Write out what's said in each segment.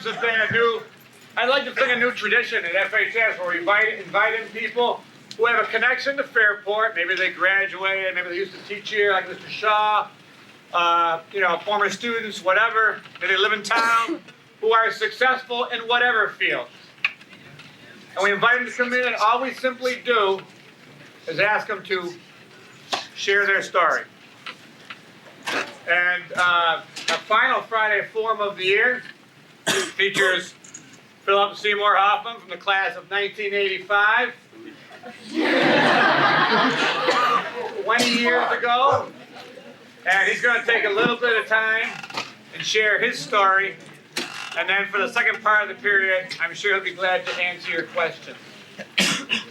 I'd like to sing a new tradition at FHS where we invite in people who have a connection to Fairport. Maybe they graduated, maybe they used to teach here, like Mr. Shaw, former students, whatever. Maybe they live in town, who are successful in whatever field. And we invite them to come in, and all we simply do is ask them to share their story. And our final Friday forum of the year features Phillip Seymour Hoffman from the class of 1985. 20 years ago. And he's going to take a little bit of time and share his story. And then for the second part of the period, I'm sure he'll be glad to answer your questions.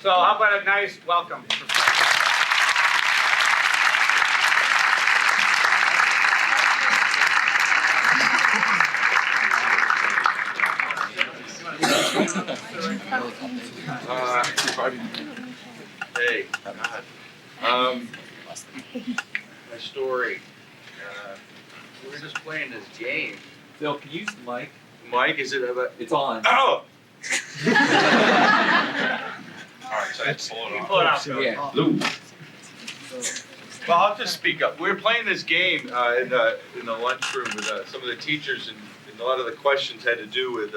So how about a nice welcome? Hey, my story. We were just playing this game. Phil, can you use the mic? Mike, is it about? It's on. Oh! Alright, so I just pull it off. Pull it out, Phil. Yeah. Well, I'll just speak up. We were playing this game in the lunchroom with some of the teachers, and a lot of the questions had to do with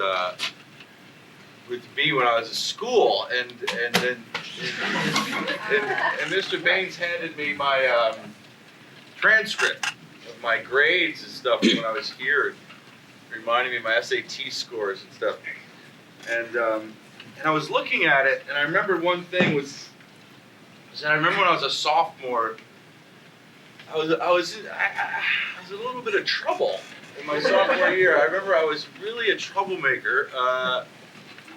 me when I was at school, and Mr. Baines handed me my transcript of my grades and stuff when I was here, reminding me of my SAT scores and stuff. And I was looking at it, and I remember one thing was that I remember when I was a sophomore, I was a little bit of trouble in my sophomore year. I remember I was really a troublemaker.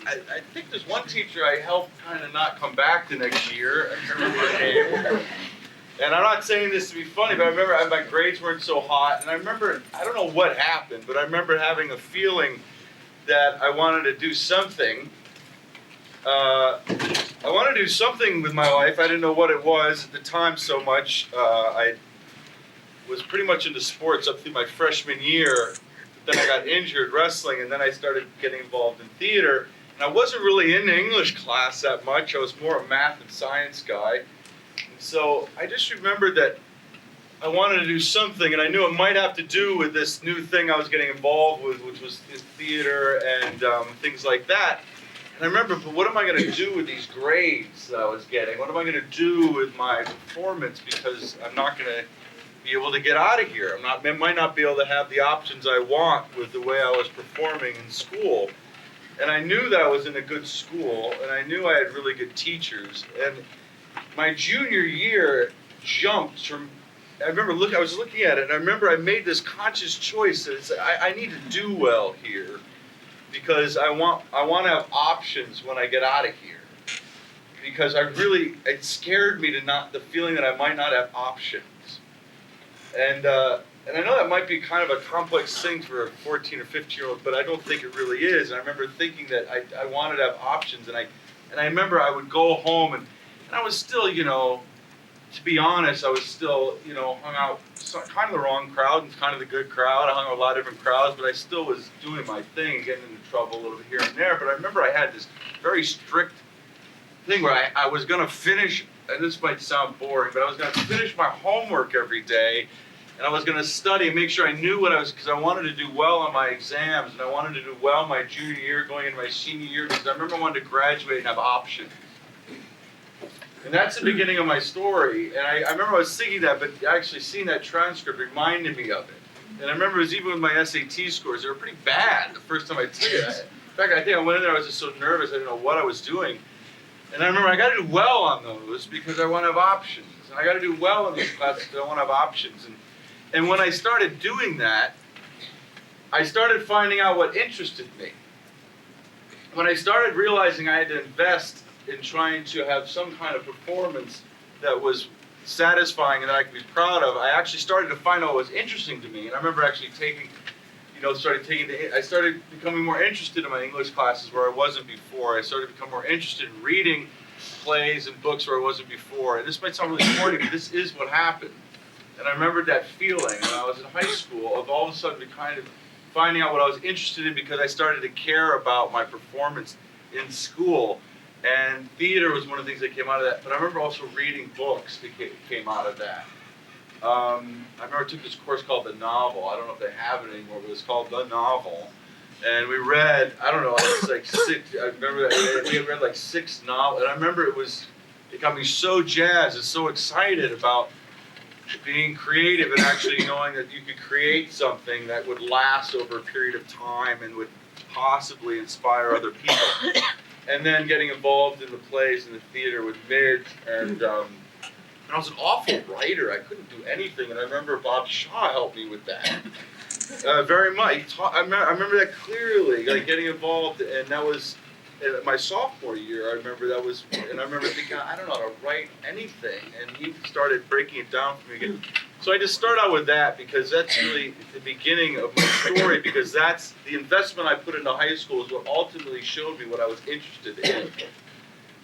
I think there's one teacher I helped kind of not come back the next year. I can't remember her name. And I'm not saying this to be funny, but I remember my grades weren't so hot. And I remember, I don't know what happened, but I remember having a feeling that I wanted to do something. I wanted to do something with my life. I didn't know what it was at the time so much. I was pretty much into sports up through my freshman year. Then I got injured wrestling, and then I started getting involved in theater. And I wasn't really in English class that much. I was more a math and science guy. And so I just remembered that I wanted to do something, and I knew it might have to do with this new thing I was getting involved with, which was theater and things like that. And I remember, but what am I going to do with these grades that I was getting? What am I going to do with my performance? Because I'm not going to be able to get out of here. I might not be able to have the options I want with the way I was performing in school. And I knew that I was in a good school, and I knew I had really good teachers. And my junior year jumped from, I was looking at it, and I remember I made this conscious choice that I need to do well here, because I want to have options when I get out of here. Because it scared me the feeling that I might not have options. And I know that might be kind of a complex thing for a 14 or 15-year-old, but I don't think it really is. And I remember thinking that I wanted to have options, and I remember I would go home, and I was still, to be honest, I was still, hung out kind of the wrong crowd and kind of the good crowd. I hung out with a lot of different crowds, but I still was doing my thing, getting into trouble a little bit here and there. But I remember I had this very strict thing where I was going to finish, and this might sound boring, but I was going to finish my homework every day. And I was going to study and make sure I knew what I was, because I wanted to do well on my exams, and I wanted to do well my junior year going into my senior year, because I remember I wanted to graduate and have options. And that's the beginning of my story. And I remember I was thinking that, but actually seeing that transcript reminded me of it. And I remember it was even with my SAT scores, they were pretty bad the first time I took it. In fact, I think I went in there, I was just so nervous, I didn't know what I was doing. And I remember I got to do well on those because I want to have options. And I got to do well in these classes because I want to have options. And when I started doing that, I started finding out what interested me. When I started realizing I had to invest in trying to have some kind of performance that was satisfying and that I could be proud of, I actually started to find out what was interesting to me. And I remember actually I started becoming more interested in my English classes where I wasn't before. I started to become more interested in reading plays and books where I wasn't before. And this might sound really corny, but this is what happened. And I remembered that feeling when I was in high school of all of a sudden finding out what I was interested in because I started to care about my performance in school. And theater was one of the things that came out of that. But I remember also reading books that came out of that. I remember I took this course called The Novel. I don't know if they have it anymore, but it was called The Novel. And we read, I don't know, it was like 6, I remember we had read like 6 novels. And I remember it got me so jazzed and so excited about being creative and actually knowing that you could create something that would last over a period of time and would possibly inspire other people. And then getting involved in the plays and the theater with Midge, and I was an awful writer. I couldn't do anything, and I remember Bob Shaw helped me with that very much. I remember that clearly, like getting involved, and that was my sophomore year. I remember that was, and I remember thinking, I don't know how to write anything, and he started breaking it down for me again. So I just start out with that because that's really the beginning of my story, because that's the investment I put into high school is what ultimately showed me what I was interested in.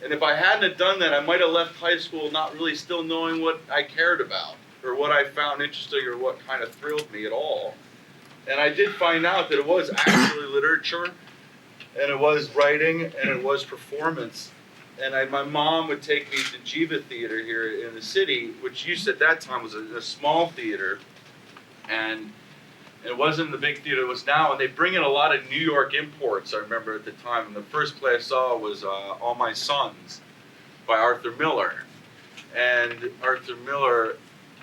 And if I hadn't have done that, I might have left high school not really still knowing what I cared about or what I found interesting or what kind of thrilled me at all. And I did find out that it was actually literature, and it was writing, and it was performance. And my mom would take me to Jiva Theater here in the city, which used at that time was a small theater, and it wasn't the big theater it was now. And they bring in a lot of New York imports, I remember at the time. And the first play I saw was All My Sons by Arthur Miller. And Arthur Miller,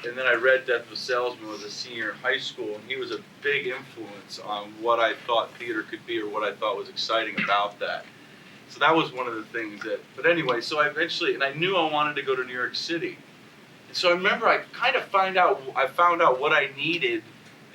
and then I read Death of a Salesman was a senior in high school, and he was a big influence on what I thought theater could be or what I thought was exciting about that. So that was one of the things that, but anyway, so I eventually, and I knew I wanted to go to New York City. And so I remember I kind of found out what I needed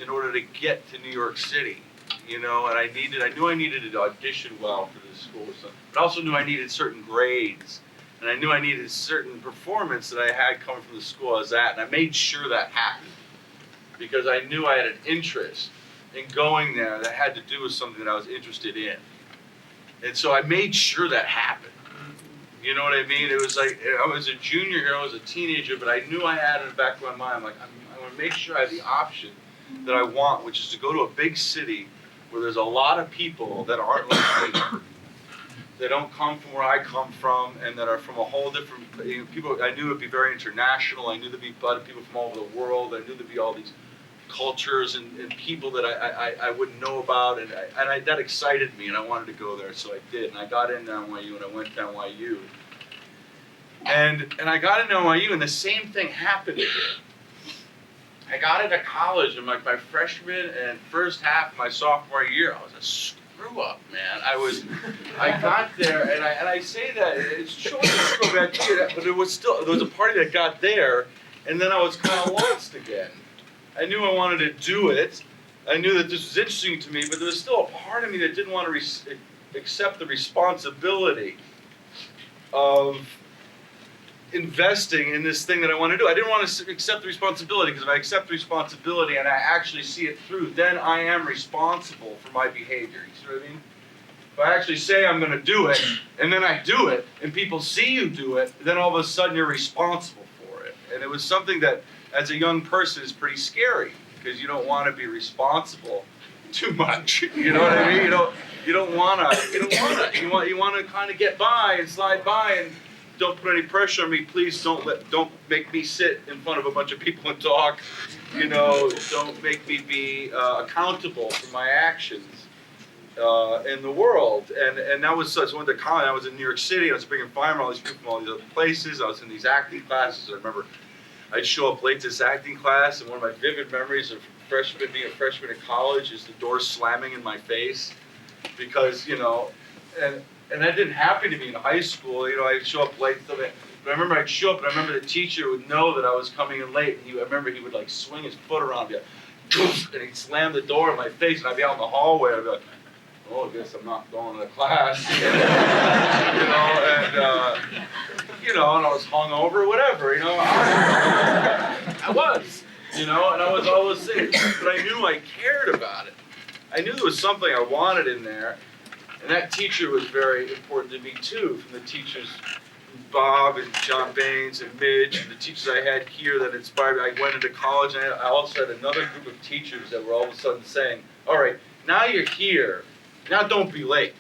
in order to get to New York City, you know, and I knew I needed to audition well for this school, but I also knew I needed certain grades, and I knew I needed certain performance that I had coming from the school I was at, and I made sure that happened, because I knew I had an interest in going there that had to do with something that I was interested in. And so I made sure that happened. You know what I mean? It was like, I was a junior here, I was a teenager, but I knew I had in the back of my mind, I'm like, I'm going to make sure I have the option that I want, which is to go to a big city where there's a lot of people that aren't like me, that don't come from where I come from, and that are from a whole different, people. I knew it would be very international. I knew there'd be a lot of people from all over the world. I knew there'd be all these cultures and people that I wouldn't know about, and that excited me, and I wanted to go there, so I did. And I got into NYU, and I went to NYU. And I got into NYU, and the same thing happened again. I got into college in my freshman and first half of my sophomore year. I was a screw up, man. I got there, and I say that it's short to go back to that, but there was a party that got there, and then I was kind of lost again. I knew I wanted to do it. I knew that this was interesting to me, but there was still a part of me that didn't want to accept the responsibility of investing in this thing that I want to do. I didn't want to accept the responsibility, because if I accept the responsibility and I actually see it through, then I am responsible for my behavior. You see what I mean? If I actually say I'm going to do it, and then I do it, and people see you do it, then all of a sudden you're responsible for it. And it was something that, as a young person, is pretty scary, because you don't want to be responsible too much. You know what I mean? You don't want to. You want to kind of get by and slide by, and don't put any pressure on me. Please don't make me sit in front of a bunch of people and talk. You know, don't make me be accountable for my actions in the world. And that was such. I went to college. I was in New York City. I was bringing firemen, all these people from all these other places. I was in these acting classes. I remember I'd show up late to this acting class, and one of my vivid memories of being a freshman in college is the door slamming in my face, because, you know, and that didn't happen to me in high school. You know, I'd show up late, but I remember I'd show up, and I remember the teacher would know that I was coming in late, and I remember he would like swing his foot around me, and he'd slam the door in my face, and I'd be out in the hallway, and I'd be like, oh, I guess I'm not going to class. And I was hungover or whatever, you know. I was, you know, and I was all those things, but I knew I cared about it. I knew there was something I wanted in there, and that teacher was very important to me too, from the teachers, Bob and John Baines and Midge, and the teachers I had here that inspired me. I went into college, and I also had another group of teachers that were all of a sudden saying, all right, Now you're here. Now don't be late.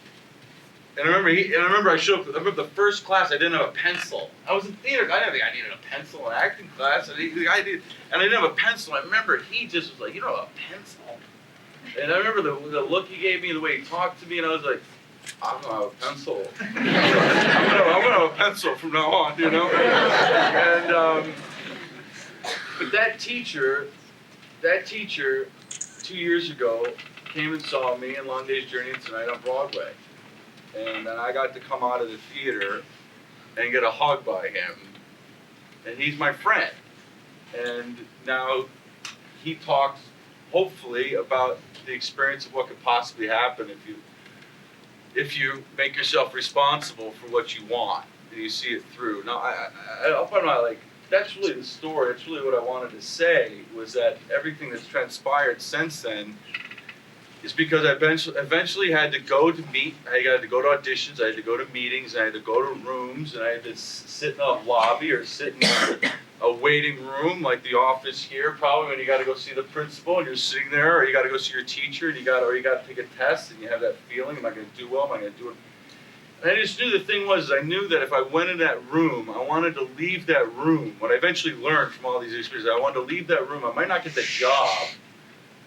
And I remember I showed up. I remember the first class I didn't have a pencil. I was in theater. I didn't think I needed a pencil in acting class. And I didn't have a pencil. I remember he just was like, "You don't have a pencil." And I remember the look he gave me, the way he talked to me, and I was like, "I'm gonna have a pencil. I'm gonna have a pencil from now on, you know." And but that teacher, 2 years ago, came and saw me in Long Day's Journey to Tonight on Broadway. And then I got to come out of the theater and get a hug by him. And he's my friend. And now he talks, hopefully, about the experience of what could possibly happen if you make yourself responsible for what you want and you see it through. Now, I'll put my, like, that's really the story. That's really what I wanted to say, was that everything that's transpired since then is because I eventually had to go to I had to go to auditions, I had to go to meetings, I had to go to rooms, and I had to sit in a lobby or sit in a waiting room like the office here, probably when you got to go see the principal and you're sitting there, or you got to go see your teacher and you got to take a test and you have that feeling, am I going to do well, am I going to do it? And I just knew the thing was, I knew that if I went in that room, I wanted to leave that room. What I eventually learned from all these experiences, I wanted to leave that room. I might not get the job,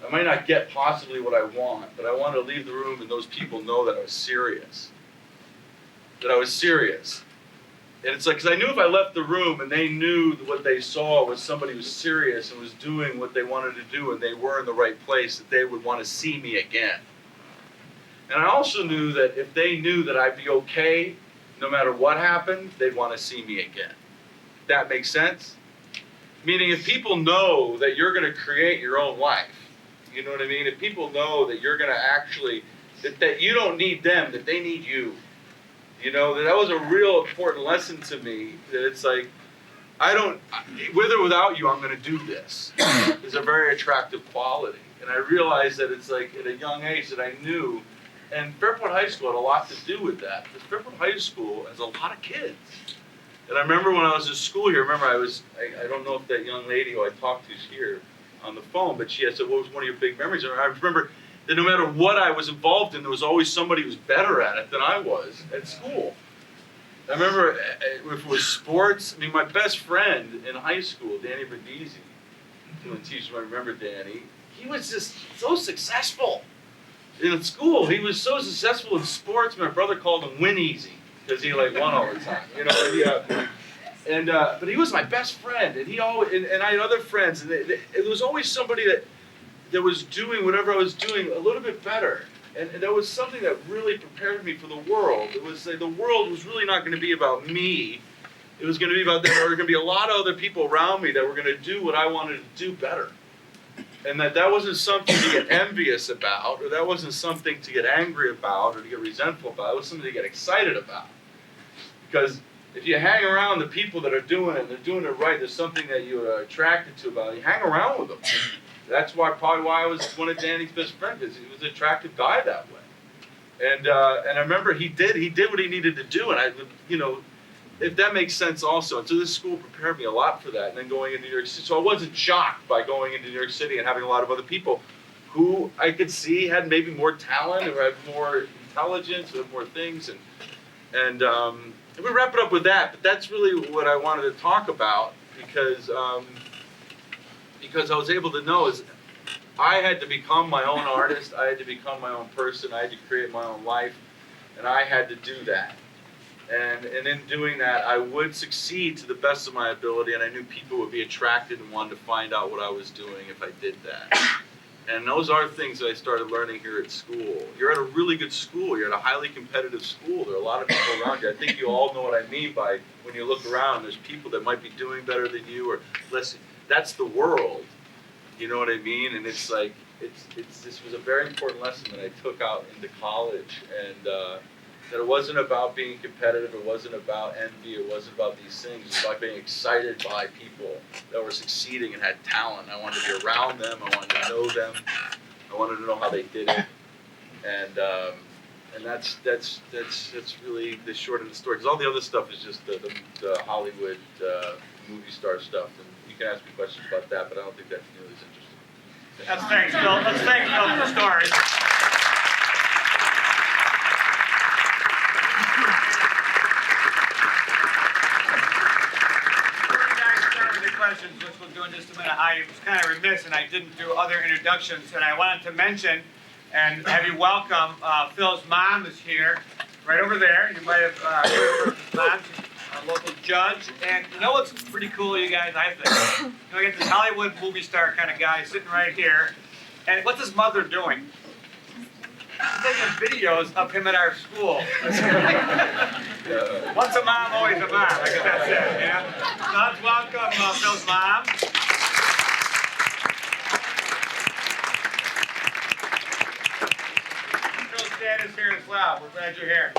I might not get possibly what I want, but I wanted to leave the room and those people know that I was serious. That I was serious. And it's like, because I knew if I left the room and they knew what they saw was somebody who was serious and was doing what they wanted to do and they were in the right place, that they would want to see me again. And I also knew that if they knew that I'd be okay, no matter what happened, they'd want to see me again. That makes sense? Meaning if people know that you're going to create your own life, you know what I mean? If people know that you're going to actually, that you don't need them, that they need you. You know, that was a real important lesson to me, that it's like, with or without you, I'm going to do this. It's a very attractive quality. And I realized that it's like, at a young age that I knew, and Fairport High School had a lot to do with that, because Fairport High School has a lot of kids. And I remember when I was in school here, I don't know if that young lady who I talked to is here on the phone, but she had said, what was one of your big memories? And I remember that no matter what I was involved in, there was always somebody who was better at it than I was at school. I remember if it was sports, I mean, my best friend in high school, Danny Berdizzi, who teachers might remember Danny, he was just so successful in school. He was so successful in sports, my brother called him Win Easy, because he like won all the time, you know. But he was my best friend, and he always, and I had other friends, and there was always somebody that was doing whatever I was doing a little bit better, and that was something that really prepared me for the world. It was the world was really not going to be about me. It was going to be about there were going to be a lot of other people around me that were going to do what I wanted to do better, and that wasn't something to get envious about, or that wasn't something to get angry about, or to get resentful about. It was something to get excited about, because if you hang around the people that are doing it, and they're doing it right, there's something that you're attracted to about it. You hang around with them. That's probably why I was one of Danny's best friends, because he was an attractive guy that way. And I remember he did what he needed to do, and if that makes sense also. And so this school prepared me a lot for that. And then going into New York City, so I wasn't shocked by going into New York City and having a lot of other people who I could see had maybe more talent, or had more intelligence, or more things, and we wrap it up with that, but that's really what I wanted to talk about, because I was able to know is I had to become my own artist, I had to become my own person, I had to create my own life, and I had to do that. And in doing that, I would succeed to the best of my ability, and I knew people would be attracted and wanted to find out what I was doing if I did that. And those are things that I started learning here at school. You're at a really good school. You're at a highly competitive school. There are a lot of people around you. I think you all know what I mean by when you look around, there's people that might be doing better than you, or less. That's the world. You know what I mean? And it's like, this was a very important lesson that I took out into college, and that it wasn't about being competitive, it wasn't about envy, it wasn't about these things. It was about being excited by people that were succeeding and had talent. I wanted to be around them, I wanted to know them, I wanted to know how they did it. And that's really the short of the story. Because all the other stuff is just the Hollywood movie star stuff. And you can ask me questions about that, but I don't think that's nearly as interesting. Let's thank Phil for the story. Questions, which we'll do in just a minute. I was kind of remiss and I didn't do other introductions, and I wanted to mention and have you welcome Phil's mom is here, right over there. You might have heard of his mom. She's a local judge, and you know what's pretty cool, you guys, I think? You know, we get this Hollywood movie star kind of guy sitting right here, and what's his mother doing? She's taking videos of him at our school. Once a mom, always a mom. I guess that's it, yeah? So let's welcome Phil's mom. Phil's dad is here as well. We're glad you're here.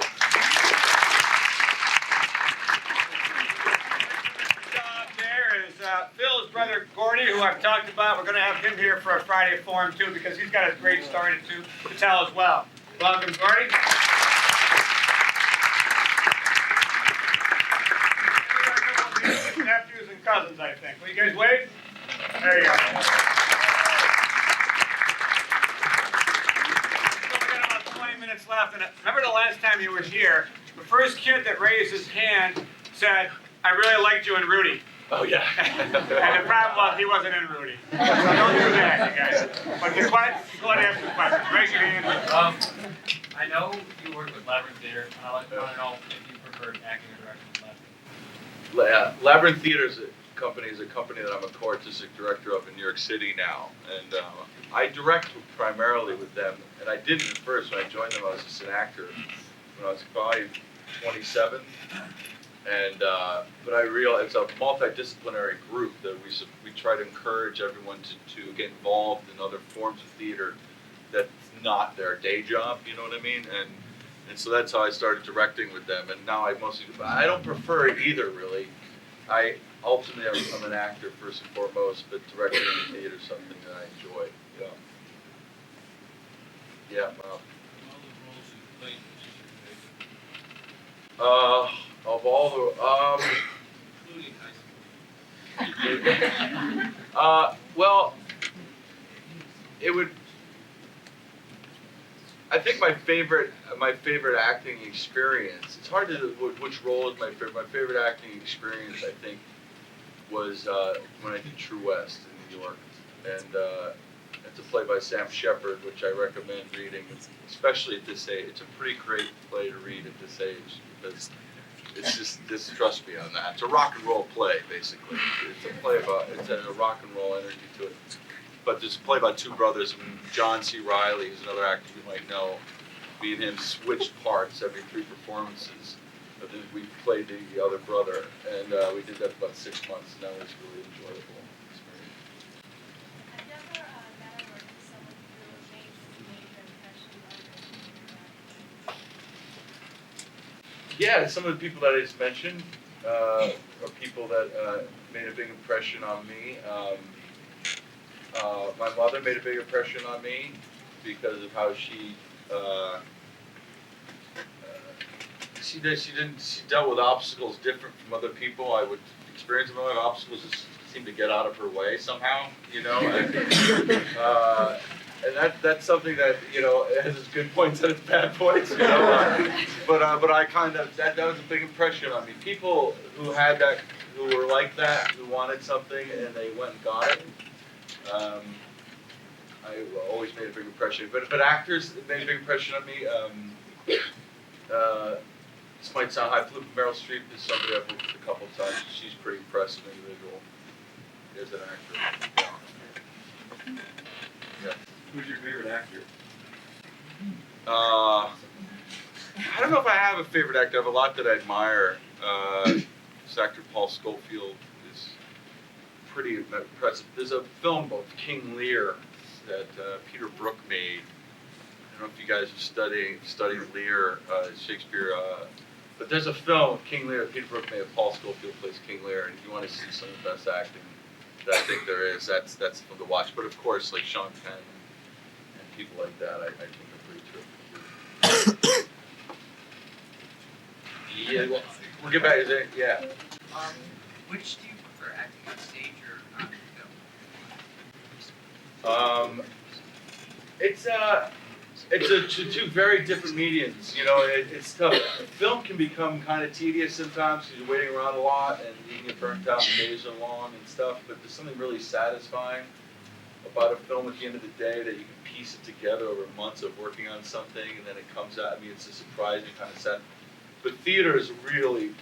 There is Phil's brother Gordy, who I've talked about. We're going to have him here for a Friday forum too, because he's got a great story to tell as well. Welcome, Gordy. Nephews and cousins, I think. Will you guys wave? There you go. So we got about 20 minutes left, and remember the last time you were here, the first kid that raised his hand said, "I really liked you and Rudy." Oh, yeah. And the problem was he wasn't in Rudy. So don't do that, you guys. But go ahead and ask some questions. Raise your hand. I know you work with Labyrinth Theater, and I want to know if you preferred acting or directing with Labyrinth. Labyrinth Theater is a company that I'm a co-artistic director of in New York City now, and I direct primarily with them. And I didn't at first. When I joined them, I was just an actor. When I was probably 27. And but I realized it's a multidisciplinary group that we try to encourage everyone to get involved in other forms of theater that's not their day job, you know what I mean? And so that's how I started directing with them. And now I don't prefer it either, really. Ultimately I'm an actor first and foremost, but directing in the theater is something that I enjoy. Yeah. Yeah. Wow. Of all the, Including high school. well, it would. I think my favorite acting experience. It's hard to which role is my favorite. My favorite acting experience, I think, was when I did True West in New York, and it's a play by Sam Shepard, which I recommend reading, especially at this age. It's a pretty great play to read at this age because it's just trust me on that. It's a rock and roll play, basically. It's a play about a rock and roll energy to it. But there's a play about two brothers, and John C. Reilly, who's another actor you might know. Me and him switched parts every 3 performances. But then we played the other brother, and we did that for about 6 months, and that was really enjoyable experience. I've never met or worked with someone who made an impression on you. Yeah, some of the people that I just mentioned are people that made a big impression on me. My mother made a big impression on me because of how she dealt with obstacles different from other people. I would experience them. Obstacles just seemed to get out of her way somehow, you know. And that's something that, you know, it has its good points and its bad points, you know. But I kind of that was a big impression on me. People who had that, who were like that, who wanted something and they went and got it. I always made a big impression. But actors made a big impression on me. This might sound high. Meryl Streep is somebody I've worked with a couple of times. She's pretty impressive individual as an actor. Yeah. Who's your favorite actor? I don't know if I have a favorite actor. I have a lot that I admire. This actor Paul Scofield is pretty impressive. There's a film of King Lear that Peter Brook made. I don't know if you guys are studying Lear, Shakespeare. But there's a film of King Lear. Peter Brook made. Paul Scofield plays King Lear, and if you want to see some of the best acting that I think there is, that's the film to watch. But of course, like Sean Penn and people like that, I think are pretty terrific. Yeah, well, we'll get back to that. Yeah. Which do you prefer, acting on stage or on film? It's two very different mediums. You know, it's tough. Film can become kind of tedious sometimes because you're waiting around a lot and you can get burnt out. The days are long and stuff. But there's something really satisfying about a film at the end of the day that you can piece it together over months of working on something and then it comes out. I mean, it's a surprising kind of set. But theater is a really,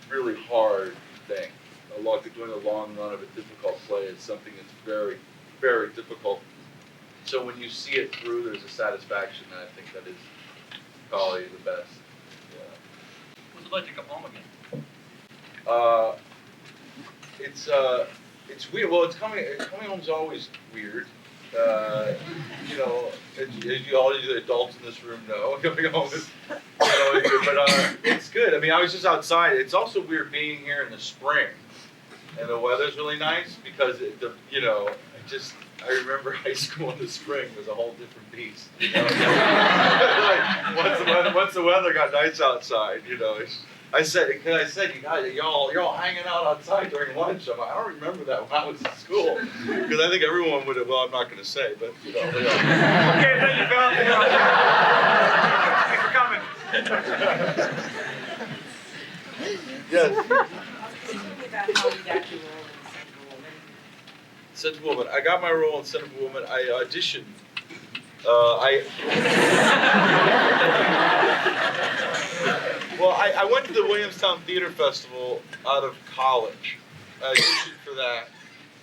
really hard thing. Doing a long run of a difficult play is something that's very, very difficult. So when you see it through, there's a satisfaction, and I think that is probably the best. Yeah. What's it like to come home again? It's weird. Well, coming home's always weird. You know, as you all the adults in this room know, coming home is, but it's good. I mean, I was just outside. It's also weird being here in the spring, and the weather's really nice because I remember high school in the spring was a whole different beast. You know? Like once the weather got nice outside, you know. I said, you guys, you're all hanging out outside during lunch. I'm like, I don't remember that when I was in school, because I think everyone would have. Well, I'm not going to say, but you know. Okay, thank you, Phil. Thanks for coming. Yes. Tell me about how you got your role in Central Woman. Central Woman. I got my role in Central Woman. I auditioned. I went to the Williamstown Theater Festival out of college. I auditioned for that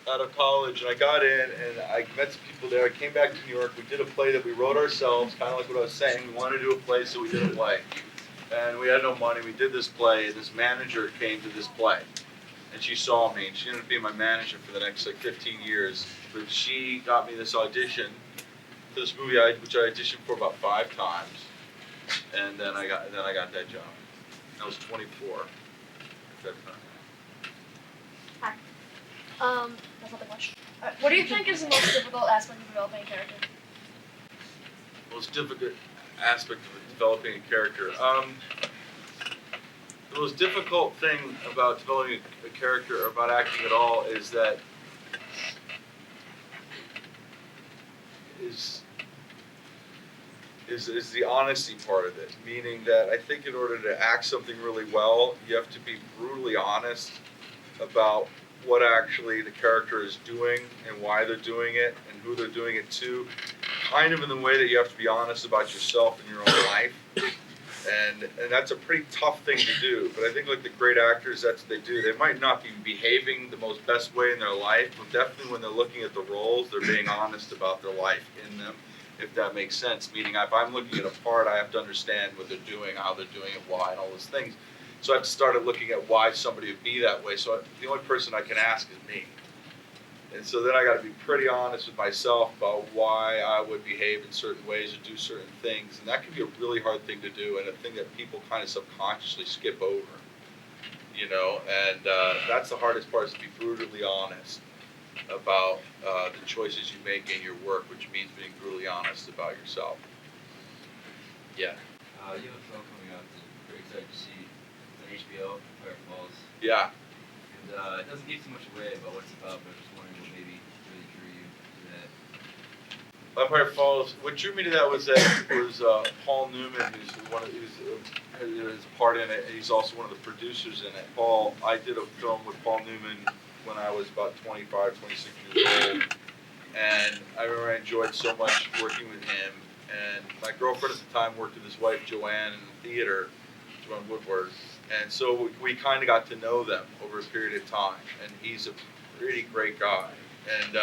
out of college, and I got in, and I met some people there. I came back to New York. We did a play that we wrote ourselves, kind of like what I was saying. We wanted to do a play, so we did a play. And we had no money. We did this play, and this manager came to this play. And she saw me, and she ended up being my manager for the next 15 years. But she got me this audition for this movie, which I auditioned for about 5 times, and then I got that job. I was 24 at that time. Hi. That's not the question. What do you think is the most difficult aspect of developing a character? Most difficult aspect of developing a character. The most difficult thing about developing a character or about acting at all is that is the honesty part of it. Meaning that I think in order to act something really well, you have to be brutally honest about what actually the character is doing and why they're doing it and who they're doing it to. Kind of in the way that you have to be honest about yourself and your own life. And that's a pretty tough thing to do, but I think like the great actors, that's what they do. They might not be behaving the most best way in their life, but definitely when they're looking at the roles, they're being honest about their life in them, if that makes sense. Meaning if I'm looking at a part, I have to understand what they're doing, how they're doing it, why, and all those things. So I've started looking at why somebody would be that way. So the only person I can ask is me. And so then I got to be pretty honest with myself about why I would behave in certain ways or do certain things. And that can be a really hard thing to do and a thing that people kind of subconsciously skip over, you know. And that's the hardest part, is to be brutally honest about the choices you make in your work, which means being brutally honest about yourself. Yeah. You have a film coming out that I'm very excited to see. It's on HBO, Fairport. Yeah. And it doesn't give too much away about what it's about, but I'm just wondering what maybe really drew you to that. Empire Falls. What drew me to that was Paul Newman, who's his part in it. He's also one of the producers in it. I did a film with Paul Newman when I was about 25, 26 years old, and I remember I enjoyed so much working with him. And my girlfriend at the time worked with his wife Joanne in the theater, Joanne Woodward. And so we kind of got to know them over a period of time, and he's a pretty great guy. And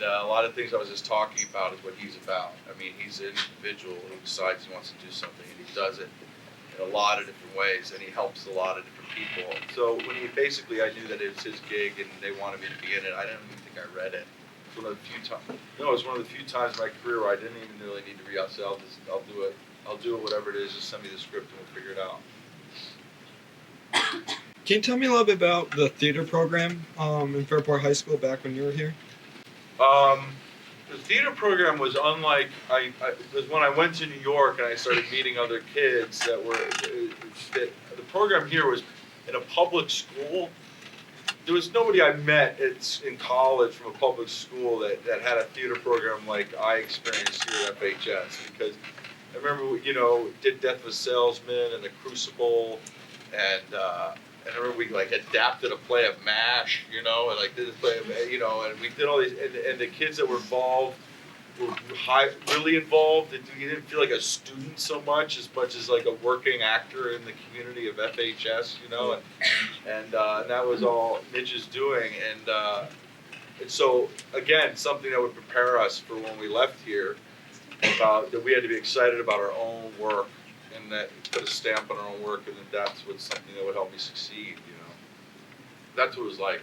a lot of things I was just talking about is what he's about. I mean, he's an individual who decides he wants to do something, and he does it in a lot of different ways, and he helps a lot of different people. So when I knew that it was his gig, and they wanted me to be in it. I didn't even think I read it. It was one of the few times. No, it was one of the few times in my career where I didn't even really need to read out. So I'll do it. I'll do it. Whatever it is, just send me the script, and we'll figure it out. Can you tell me a little bit about the theater program in Fairport High School back when you were here? The theater program was unlike, was when I went to New York and I started meeting other kids the program here was in a public school, there was nobody I met in college from a public school that had a theater program like I experienced here at FHS, because I remember, did Death of a Salesman and The Crucible, and I remember we like adapted a play of MASH, and like did this play of, and we did all these, and the kids that were involved were really involved. You didn't feel like a student so much as like a working actor in the community of FHS, and that was all Mitch's doing, and so again, something that would prepare us for when we left here, about that we had to be excited about our own work, and that put a stamp on our own work, and that's what's something that would help me succeed. That's what it was like.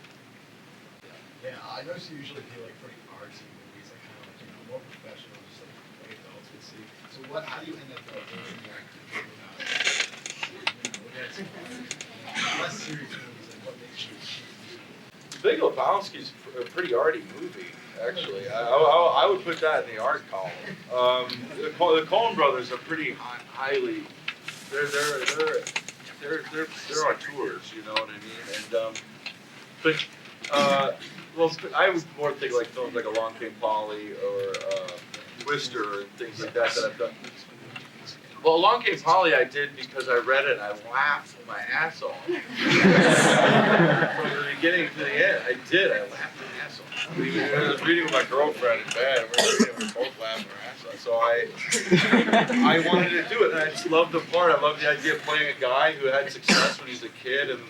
Yeah, I noticed you usually do like pretty artsy movies, like kind of like more professional, just like adults would see. So how do you end up doing more less serious movies? Like what makes you? Big Lebowski's a pretty arty movie, actually. I would put that in the art column. The Coen Brothers are pretty highly. They're auteurs, you know what I mean? Well, I would more think like films like Along Came Polly or Twister and things like that I've done. Well, Along Came Polly I did because I read it and I laughed my ass off. From the beginning to the end, I laughed my ass off. I was reading with my girlfriend in bed, and we were both laughing our ass off. So I wanted to do it, and I just loved the part. I loved the idea of playing a guy who had success when he was a kid, and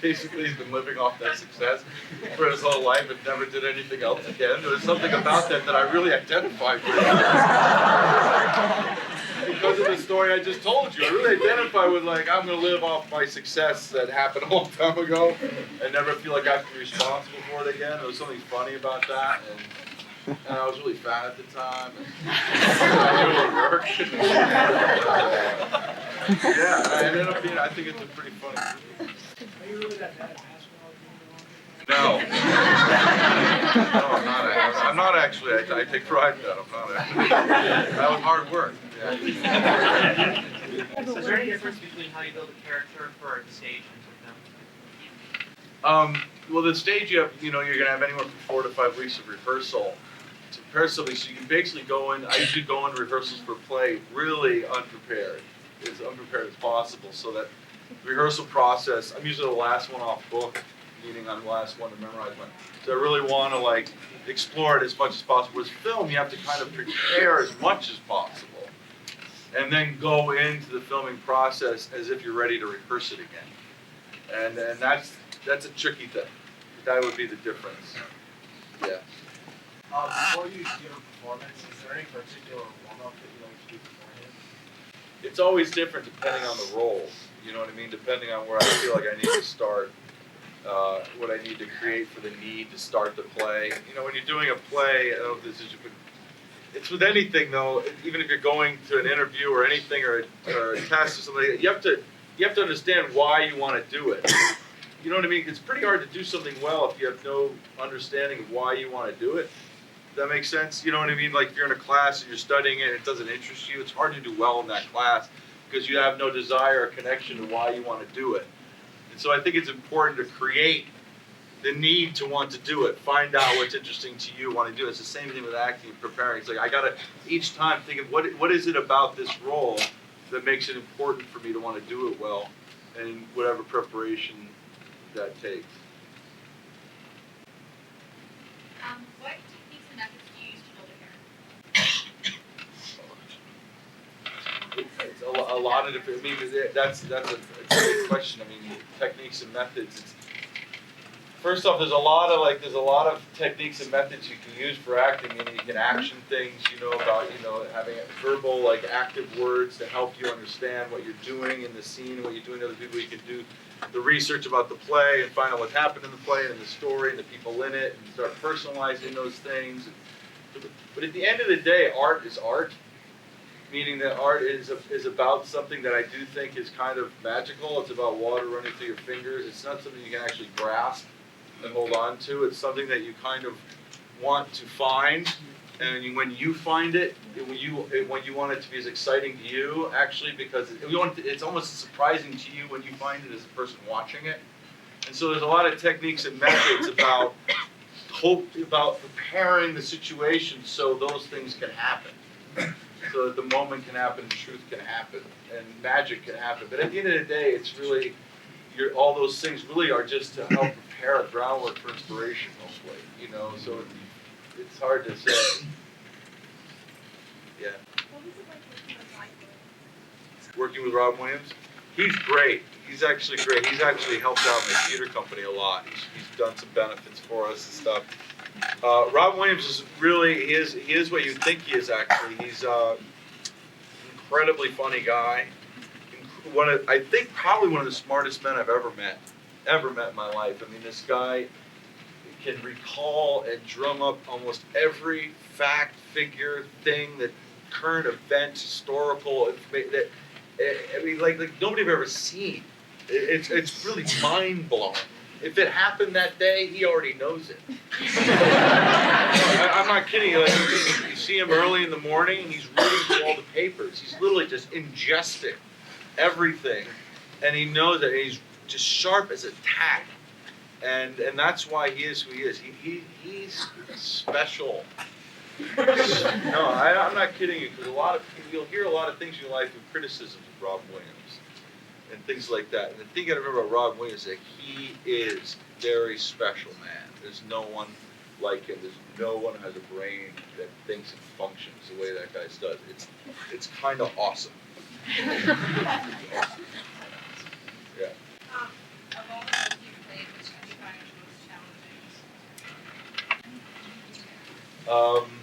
basically he's been living off that success for his whole life and never did anything else again. There was something about that I really identified with. Because of the story I just told you, I really identify with like, I'm going to live off my success that happened a long time ago and never feel like I have to be responsible for it again. There was something funny about that, and I was really fat at the time, and I really worked. Yeah, I ended up being, I think it's a pretty funny movie. Are you really that bad at basketball? No. No, I'm not actually. I take pride in that. I'm not actually. That was hard work. Yeah. So is there any difference between how you build a character for the stage and for film? Well, the stage you're gonna have anywhere from 4 to 5 weeks of rehearsal. Personally, so you can basically go in. I usually go into rehearsals for a play really unprepared, as unprepared as possible, so that the rehearsal process. I'm usually the last one off book, meaning I'm the last one to memorize one. So I really want to like explore it as much as possible. With film, you have to kind of prepare as much as possible, and then go into the filming process as if you're ready to rehearse it again. And that's a tricky thing. That would be the difference. Yeah. Before you give a performance, is there any particular warm-up that you like to do beforehand? It's always different depending on the role. You know what I mean? Depending on where I feel like I need to start, what I need to create for the need to start the play. When you're doing a play, I don't know if this is, it's with anything though. Even if you're going to an interview or anything or a test or something, you have to understand why you want to do it. You know what I mean? It's pretty hard to do something well if you have no understanding of why you want to do it. Does that make sense? You know what I mean? Like if you're in a class and you're studying it and it doesn't interest you, it's hard to do well in that class because you have no desire or connection to why you want to do it. And so I think it's important to create the need to want to do it. Find out what's interesting to you, want to do it. It's the same thing with acting and preparing. It's like I got to each time think of what is it about this role that makes it important for me to want to do it well, and whatever preparation that takes. What techniques and methods do you use to build a character? It's a lot of different. I mean, that's a great question. I mean, techniques and methods. First off, there's a lot of techniques and methods you can use for acting. You can action things, about having verbal like active words to help you understand what you're doing in the scene and what you're doing to other people. You can do the research about the play and find out what happened in the play and the story and the people in it and start personalizing those things. But at the end of the day, art is art, meaning that art is about something that I do think is kind of magical. It's about water running through your fingers. It's not something you can actually grasp and hold on to. It's something that you kind of want to find, and when you find it, when you want it to be as exciting to you, actually, because it's almost surprising to you when you find it as a person watching it, And so there's a lot of techniques and methods about preparing the situation so those things can happen. So that the moment can happen, truth can happen, and magic can happen. But at the end of the day, it's really, all those things really are just to help prepare a groundwork for inspiration, hopefully. So it's hard to say. Yeah. What was it like Working working with Mike Williams? with Rob Williams, he's great. He's actually great. He's actually helped out my theater company a lot. He's done some benefits for us and stuff. Rob Williams is really, he is what you think he is actually. He's an incredibly funny guy. I think probably one of the smartest men I've ever met in my life. I mean, this guy can recall and drum up almost every fact, figure, thing, that current events, historical, that like nobody I've ever seen. It's really mind blowing. If it happened that day, he already knows it. I'm not kidding you. Like, you see him early in the morning, and he's reading through all the papers. He's literally just ingesting everything, and he knows that he's just sharp as a tack. And that's why he is who he is. He's special. No, I'm not kidding you, because you'll hear a lot of things in your life with criticisms of Rob Williams and things like that. And the thing you gotta remember about Rob Williams is that he is a very special man. There's no one like him. There's no one who has a brain that thinks and functions the way that guy does. It's kind of awesome. Yeah. Of all the roles you've played, which have you found most challenging?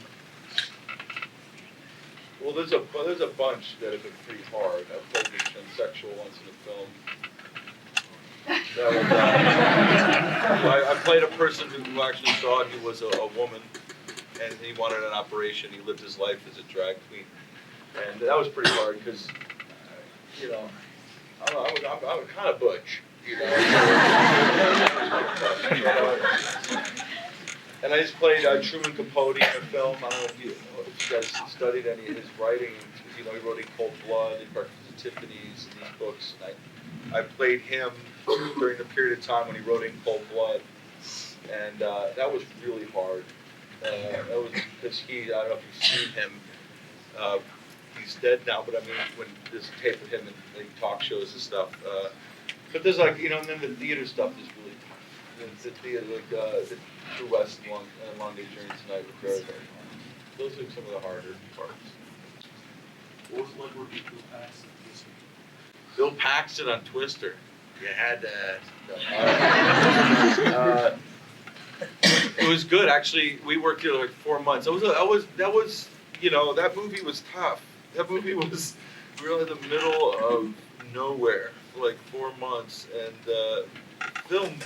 Well, there's a bunch that have been pretty hard. I've played the transsexual once in a film. That was, I played a person who actually thought he was a woman, and he wanted an operation. He lived his life as a drag queen, and that was pretty hard because, I'm kind of butch, And I just played Truman Capote in a film. I don't know if you guys studied any of his writing. He wrote In Cold Blood and Breakfast at Tiffany's and these books. And I played him during the period of time when he wrote In Cold Blood, and that was really hard. That was because I don't know if you've seen him. He's dead now, but I mean, when there's tape of him in talk shows and stuff. But there's and then the theater stuff is really tough. It's the theater, the True West and Long Day Journey Tonight were very, very hard. Those are some of the harder parts. What was it like working with Bill Paxton? Bill Paxton on Twister. You had to. It was good, actually. We worked together like 4 months. That movie was tough. That movie was, we were in the middle of nowhere for like 4 months, and the film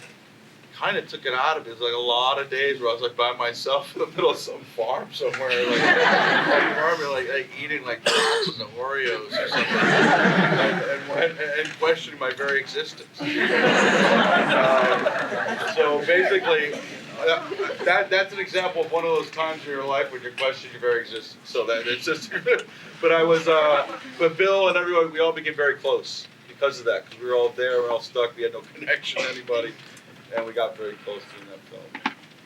kind of took it out of it. It was like a lot of days where I was like by myself in the middle of some farm somewhere, like eating like boxes of Oreos or something, and questioning my very existence. So basically, that's an example of one of those times in your life when you question your very existence. So that it's just, but Bill and everyone, we all became very close because of that, because we were all there, we were all stuck, we had no connection to anybody. And we got very close to that film.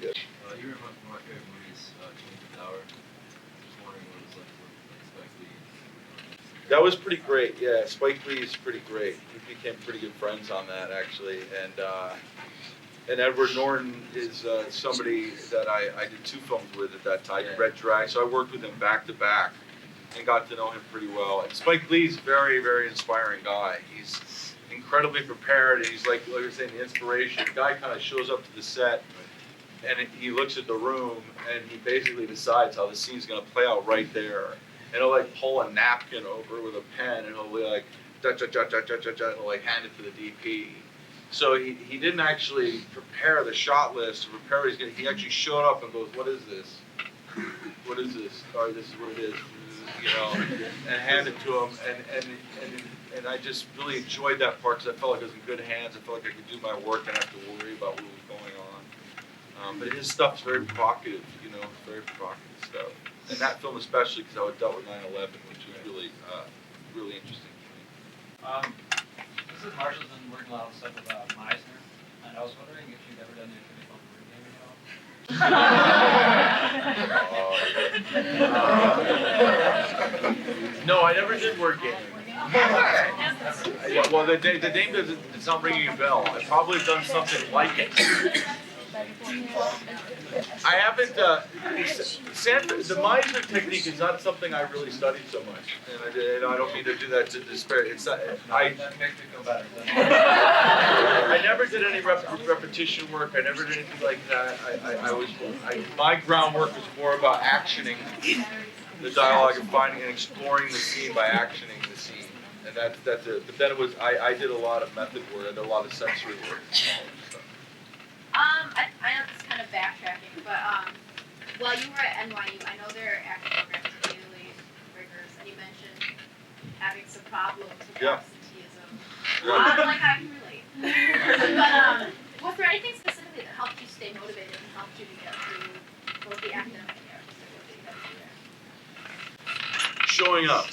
Yeah. You were one of my favorite movies, Change the Tower. Just wondering what it was like to work with Spike Lee. That was pretty great, yeah. Spike Lee is pretty great. We became pretty good friends on that, actually. And Edward Norton is somebody that I did 2 films with at that time, Red Drag. So I worked with him back to back and got to know him pretty well. And Spike Lee's very, very inspiring guy. He's incredibly prepared, and he's like you're saying, the inspiration. The guy kind of shows up to the set, and he looks at the room, and he basically decides how the scene's going to play out right there. And he'll like pull a napkin over with a pen, and he'll be like, and he'll like hand it to the DP. So he didn't actually prepare the shot list, or prepare he actually showed up and goes, what is this? What is this? Or this is what it is, and hand it to him, and I just really enjoyed that part because I felt like I was in good hands. I felt like I could do my work and not have to worry about what was going on. But his stuff's very provocative, very provocative stuff. And that film especially because I dealt with 9/11, which was really, really interesting to me. This is Marshall's been working a lot of stuff with Meisner. And I was wondering if you'd ever done your traditional word game at all? No, I never did word gaming. Yeah, well, the name doesn't, it's not ringing a bell. I've probably done something like it. I haven't, the Meisner technique is not something I really studied so much. And I don't mean to do that to despair. It's not, That makes me feel better. I never did any repetition work. I never did anything like that. My groundwork was more about actioning the dialogue and finding and exploring the scene by actioning the scene. And that's it. But then it was, I did a lot of method work. I did a lot of sensory work. I know this is kind of backtracking, but while you were at NYU, I know their acting programs are really rigorous, and you mentioned having some problems with absenteeism. Like I can relate. But was there anything specifically that helped you stay motivated and helped you to get through both the academic and the artistic work that you had to do there? Showing up.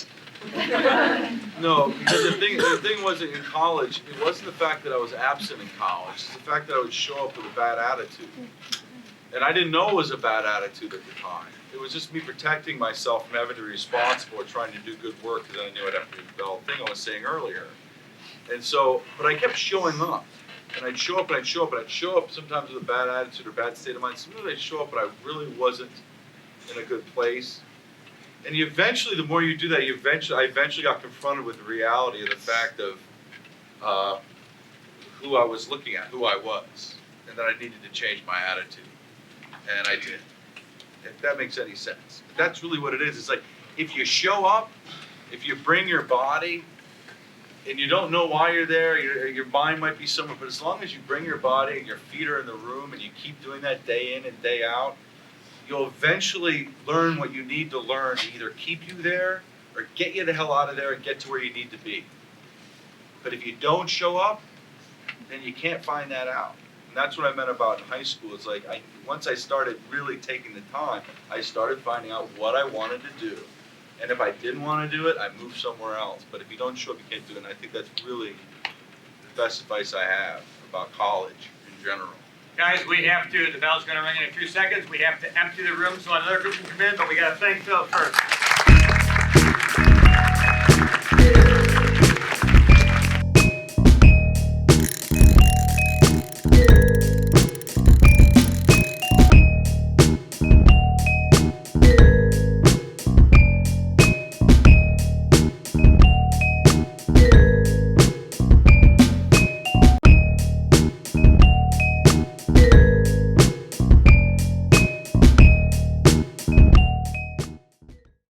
No, because the thing was in college, it wasn't the fact that I was absent in college, it's the fact that I would show up with a bad attitude. And I didn't know it was a bad attitude at the time. It was just me protecting myself from having to be responsible or trying to do good work because I knew I'd have to do the thing I was saying earlier. And so, but I kept showing up. And I'd show up and I'd show up and I'd show up sometimes with a bad attitude or bad state of mind. Sometimes I'd show up but I really wasn't in a good place. And you eventually, the more you do that, I eventually got confronted with the reality of the fact of who I was looking at, who I was, and that I needed to change my attitude. And I did. If that makes any sense. But that's really what it is. It's like, if you show up, if you bring your body, and you don't know why you're there, your mind might be somewhere, but as long as you bring your body and your feet are in the room and you keep doing that day in and day out, you'll eventually learn what you need to learn to either keep you there or get you the hell out of there and get to where you need to be. But if you don't show up, then you can't find that out. And that's what I meant about in high school. It's like, once I started really taking the time, I started finding out what I wanted to do. And if I didn't want to do it, I moved somewhere else. But if you don't show up, you can't do it. And I think that's really the best advice I have about college in general. Guys, we have to, the bell's gonna ring in a few seconds. We have to empty the room so another group can come in, but we gotta thank Phil first.